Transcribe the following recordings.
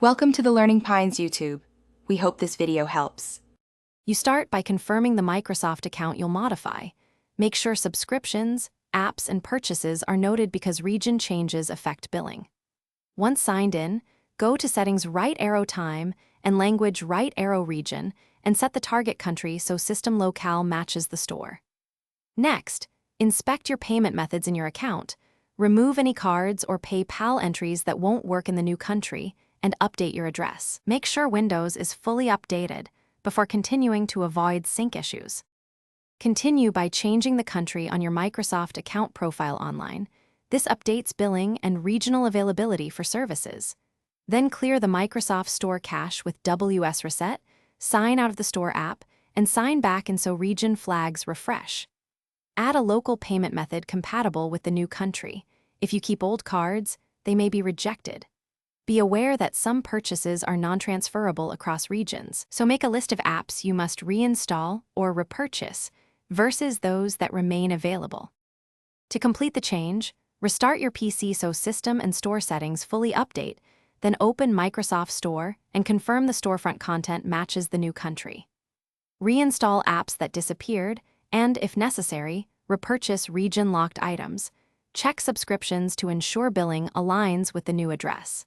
Welcome to the Learning Pines YouTube. We hope this video helps. You start by confirming the Microsoft account you'll modify. Make sure subscriptions, apps, and purchases are noted because region changes affect billing. Once signed in, go to Settings Right Arrow Time and Language Right Arrow Region and set the target country so system locale matches the store. Next, inspect your payment methods in your account, remove any cards or PayPal entries that won't work in the new country, and update your address. Make sure Windows is fully updated before continuing to avoid sync issues. Continue by changing the country on your Microsoft account profile online. This updates billing and regional availability for services. Then clear the Microsoft Store cache with WS Reset, sign out of the Store app, and sign back in so region flags refresh. Add a local payment method compatible with the new country. If you keep old cards, they may be rejected. Be aware that some purchases are non-transferable across regions, so make a list of apps you must reinstall or repurchase versus those that remain available. To complete the change, restart your PC so system and store settings fully update, then open Microsoft Store and confirm the storefront content matches the new country. Reinstall apps that disappeared and, if necessary, repurchase region-locked items. Check subscriptions to ensure billing aligns with the new address.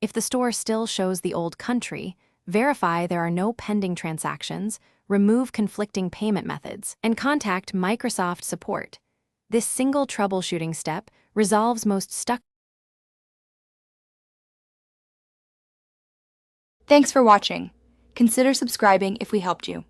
If the store still shows the old country, verify there are no pending transactions, remove conflicting payment methods, and contact Microsoft support. This single troubleshooting step resolves most stuck. Thanks for watching. Consider subscribing if we helped you.